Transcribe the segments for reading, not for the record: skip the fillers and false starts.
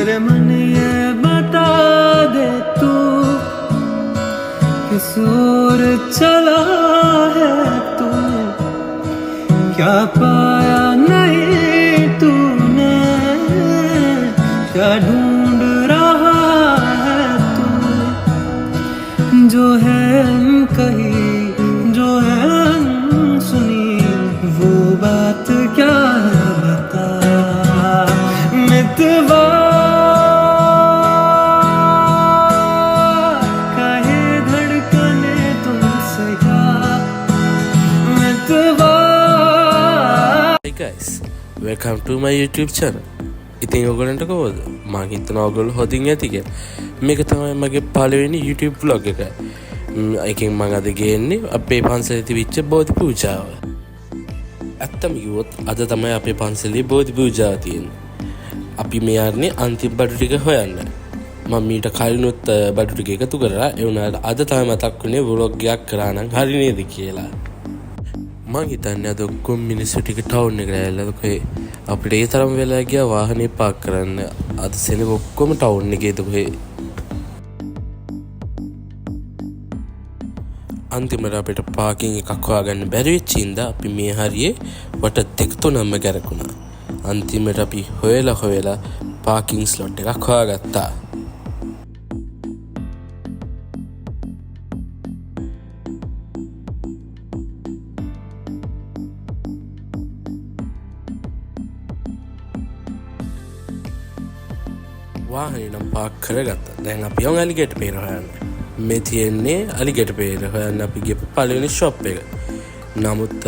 मेरे मन ये बता दे तू किस ओर चला है तू क्या पाया नहीं तूने क्या ढूंढ रहा है तू जो है कही जो है सुनी वो बात क्या है बता मितवा कहे धड़कने तुमसे क्या मितवा Hey guys, welcome to my YouTube channel. ඉතින් ඔයගොල්ලන්ට කොහොමද? මම හිතනවා ඔයගොල්ලෝ හොදින් ඇති කියලා. මේක තමයි මගේ පළවෙනි YouTube vlog එක. එකෙන් මම අද ගේන්නේ අපේ පන්සලේ තිබිච්ච බෝධි පූජාව. ඇත්තම කිව්වොත් අද තමයි අපේ පන්සලේ බෝධි පූජාව තියෙන්නේ. අපි මේ යන්නේ අන්තිම බඩු ටික හොයන්න. මම මීට කලිනුත් බඩු ටික එකතු කරලා ඒ වුණාට අද තමයි මතක් වුණේ vlog එකක් කරා නම් හරි නේද කියලා. මං හිතන්නේ අද ඔක්කොම මිනිස්සු ටික ටවුන් එකට ඇවිල්ලා කොහේ අපිට ඒ තරම් වෙලා ගියා වාහනේ පාක් කරන්න. අද සෙනග ඔක්කොම ටවුන් එකේද කොහේ. අන්තිමට අපිට පාකින් එකක් හොයාගන්න බැරි වෙච්ච ඉඳ අපි මේ හරියේ වට දෙක තුනක්ම කරකුණා. අන්තිමට අපි හොයලා පාකින් ස්ලොට් එකක් හොයාගත්තා. වාහනේ නම් පාක් කරගත්තා. දැන් අපි යමු ඇලිගේට් පේර හොයන්න. මේ තියෙන්නේ ඇලිගේට් පේර හොයන්න අපි ගිහපු පළවෙනි ෂොප් එක. නමුත්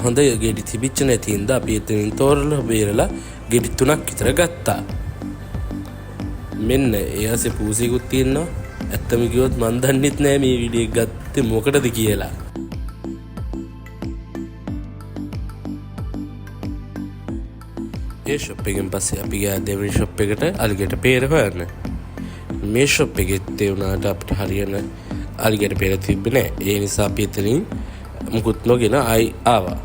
හොඳ ගෙඩි තිබිච්ච නැති හින්දා අපි එතනින් තෝරලා බේරලා ගෙඩි 3ක් විතර ගත්තා. මෙන්න එයාසේ පූසෙකුත් තියෙනවා. ඇත්තම කිව්වොත් මන් දන්නෙත් නෑ මේ වීඩියෝ එක ගත්තේ මොකටද කියලා. ඒ ෂොප් එකෙන් පස්සේ අපි ගියා දෙවෙනි ෂොප් එකට ඇලිගේට් පේර හොයන්න. මේ ෂොප් එකෙත් ඒ වුණාට අපිට හරියන ඇලිගේට් පේර තිබ්බේ නෑ. ඒ නිසා අපි එතනින් මුකුත් නොගෙන ආවා.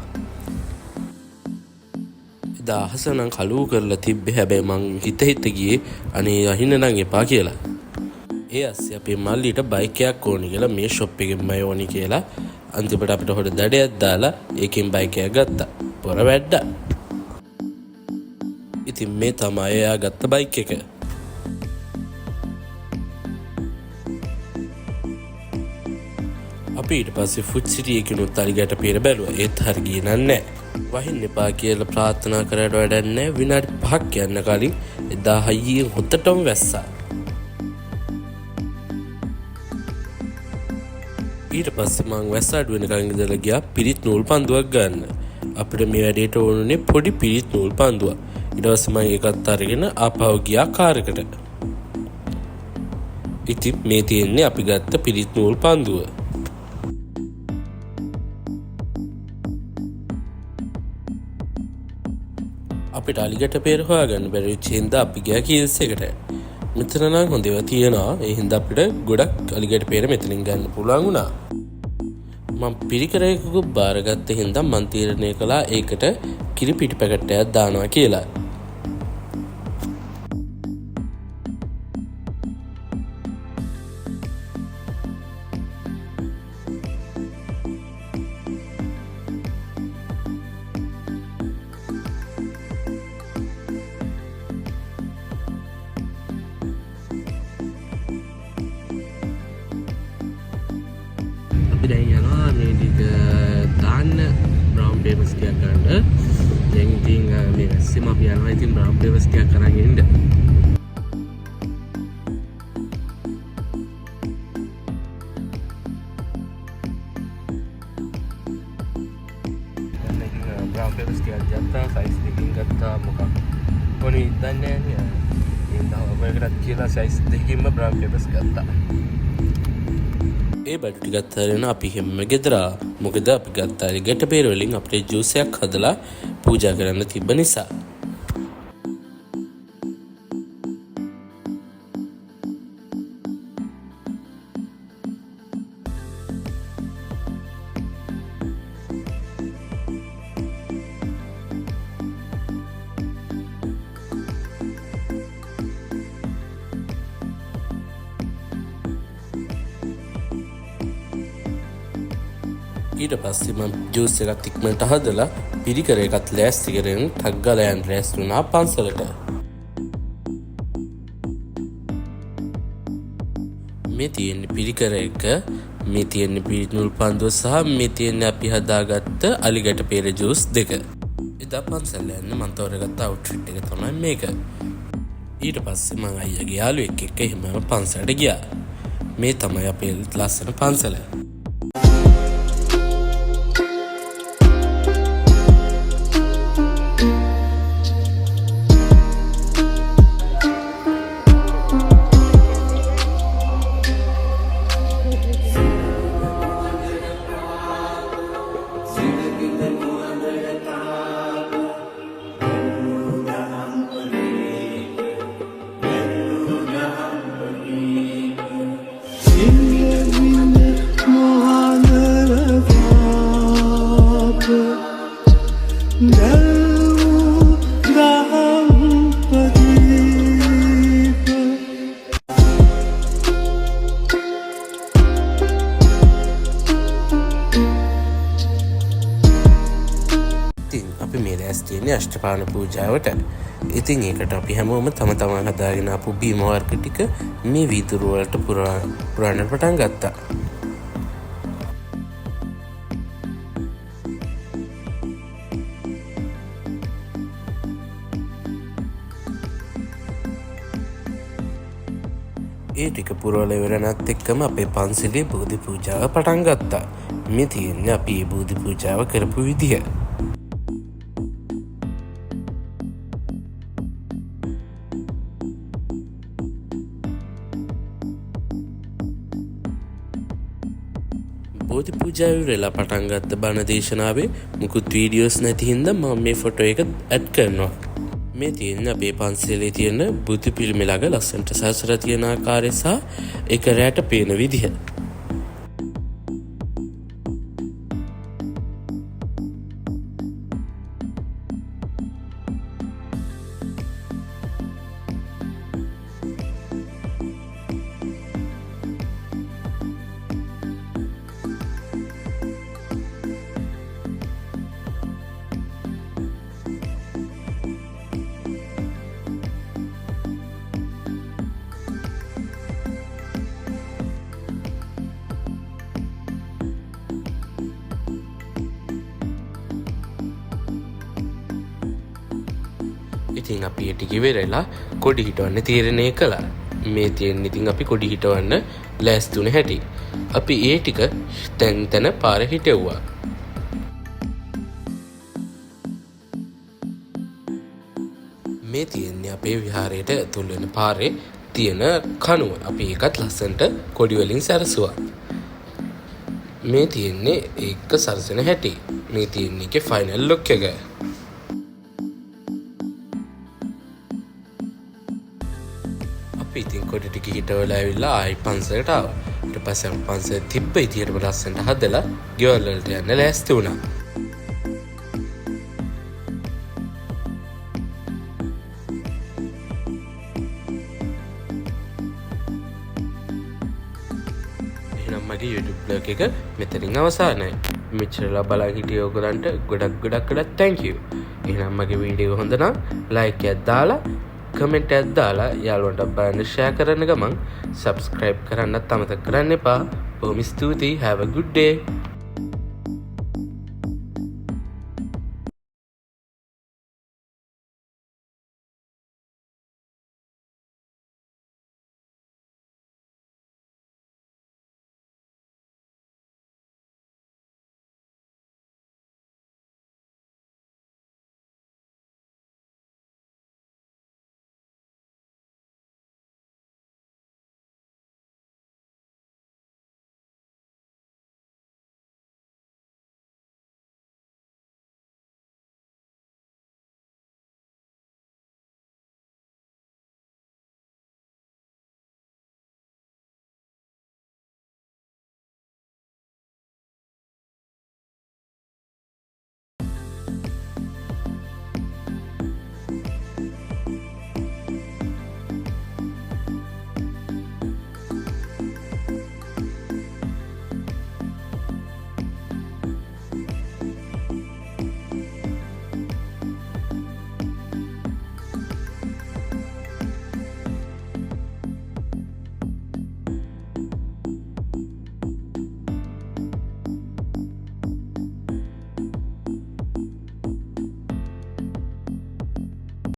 දහස නම් කලූ කරලා තිබ්බේ. හැබැයි මං හිත ගියේ අනේ අහින්න නම් එපා කියලා. ඒ ඇස්සේ අපේ මල්ලිට බයික් එකක් ඕනි කියලා මේ ෂොප් එකෙන්ම ඕනි කියලා අන්තිමට අපිට හොර දඩයක් දාලා ඒකෙන් බයික් එකක් ගත්තා. පොර වැඩ්ඩා. ඉතින් මේ තමයි එයා ගත්ත බයික් එක. අපි ඊට පස්සේ ෆුඩ් සිටි එකකිනුත් ඇලිගේට් පේර බැලුවා. ඒත් හරි ගියේ නෑ. වහින්න එපා කියලා ප්‍රාර්ථනා කරලා වැඩක් නෑ. විනාඩි 5ක් යන්න කලින් එදා හයියෙන් හොතටම වැස්සා. ඊට පස්සේ මං වැස්ස අඩු වෙනකන් ඉඳලා ගියා පිරිත් නූල් පන්දුවක් ගන්න. අපිට මේ වැඩේට ඕනුනේ පොඩි පිරිත් නූල් පන්දුවක්. ඊට පස්සේ මම ඒකත් අරගෙන ආපහු ගියා කාර් එකට. ඉතින් මේ තියෙන්නේ අපි ගත්ත පිරිත් නූල් පන්දුව. අපිට ඇලිගේට් පේර හොයාගන්න බැරි වෙච්ච හින්දා අපි ගියා කීල්ස් එකට. මෙතන නම් හොඳ ඒවා තියෙනවා. ඒ හින්දා අපිට ගොඩක් ඇලිගේට් පේර මෙතනින් ගන්න පුළුවන් වුණා. මම පිරිකරයකකුත් බාරගත්ත හින්දා මං තීරණය කළා ඒකට කිරි පිටි පැකට් එකක් දානවා කියලා. අපි දැන් යනවා මේ ටික දාන්න බ්‍රවුන් පේපර්ස් ටිකක් ගන්න. දැන් ඉතින් මේ වැස්සෙම අපි යනවා. ඉතින් බ්‍රවුන් පේපර්ස් ටිකක් අරන් එන්න. බ්‍රවුන් පේපර්ස් ටිකක් ගත්තා. සයිස් දෙකකින් ගත්තා. මොකක් කොහොනේ දන්නේ නැහැ. ඉතින් ඔයගොල්ලන්ට කියලා සයිස් දෙකකින්ම බ්‍රවුන් පේපර්ස් ගත්තා. ඒ බඩු ටිකත් හරින අපි හැම ගෙදර මොකද අපි ගත්ත ඇලිගේට් පේර වලින් අපිට ජූස් එකක් හදලා පූජා කරන්න තිබ්බ නිසා. ඊට පස්සේ මම ජූස් එකත් ඉක්මනට හදලා පිරිකර එකත් ලෑස්ති කරගෙන ටක් ගාලා යන්න ලෑස්ති වුණා පන්සලට. මේ තියෙන පිරිකර එක, මේ තියෙන පිරිනුල් පන්දුව සහ මේ තියෙන අපි හදාගත්ත අලිගැට පෙර ජූස් දෙක. එදා පන්සල යන්න මම තෝරගත්ත අවුට්ෆිට් එක තමයි මේක. ඊට පස්සේ මම අයියාගේ යාළුවෙක් එක්ක එහෙමම පන්සලට ගියා. මේ තමයි අපේ ලස්සන පන්සල. අපි මේ දැස් තියෙන්නේ අෂ්ටපාන පූජාවට. ඉතින් ඒකට අපි හැමෝම තම තමන් හදාගෙන ආපු බීම වර්ග ටික මේ වීදුරු වලට පුරවන්න පටන් ගත්තා. ඒ ටික පුරවලා ඉවරනත් එක්කම අපේ පන්සලේ බෝධි පූජාව පටන් ගත්තා. මේ තියෙන්නේ අපි මේ බෝධි පූජාව කරපු විදිහ. බෝධි පූජාව ඉවරලා පටන් ගත්ත බණ දේශනාවේ මුකුත් වීඩියෝස් නැති හින්දා මම මේ ෆොටෝ එක ඇඩ් කරනවා. මේ තියෙන අපේ පන්සලේ තියෙන බුදු පිළිම ළඟ ලස්සනට සසර තියෙන ආකාරය සහ ඒක රැට පේන විදිහ. ඉතින් අපි ඒ ටික ඉවරලා කොඩි හිටවන්න තීරණය කළා. මේ තියෙන ඉතින් අපි කොඩි හිටවන්න ලෑස්ති වුණ හැටි. අපි ඒ ටික තැන් පාර හිටෙව්වා. මේ තියෙන්නේ අපේ විහාරයට ඇතුල් වෙන පාරේ තියෙන කණුව. අපි ඒකත් ලස්සනට කොඩි වලින් සැරසුවා. මේ තියෙන්නේ ඒක සරසන හැටි. මේ තියෙන්නේ ඒකේ ෆයිනල් ලුක් එක. අපි ඉතින් කොඩි ටික හිටවලා ඇවිල්ලා ආයි පන්සලට ආවා. ඊට පස්සේ අපි පන්සලේ තිබ්බ ඉතියට ලස්සනට හදලා ගෙවල් වලට යන්න ලෑස්ති වුණා. එහෙනම් මගේ YouTube blog එක මෙතනින් අවසానයි. මෙච්චරලා බලන් හිටිය ඔයගලන්ට ගොඩක් thank you. එහෙනම් මගේ වීඩියෝ හොඳ නම් like එකක් දාලා කමෙන්ට් එකක් දාලා යාළුවන්ට බලන්න share කරන්න ගමන් subscribe කරන්නත් අමතක කරන්න එපා. බොහොම ස්තුතියි. Have a good day.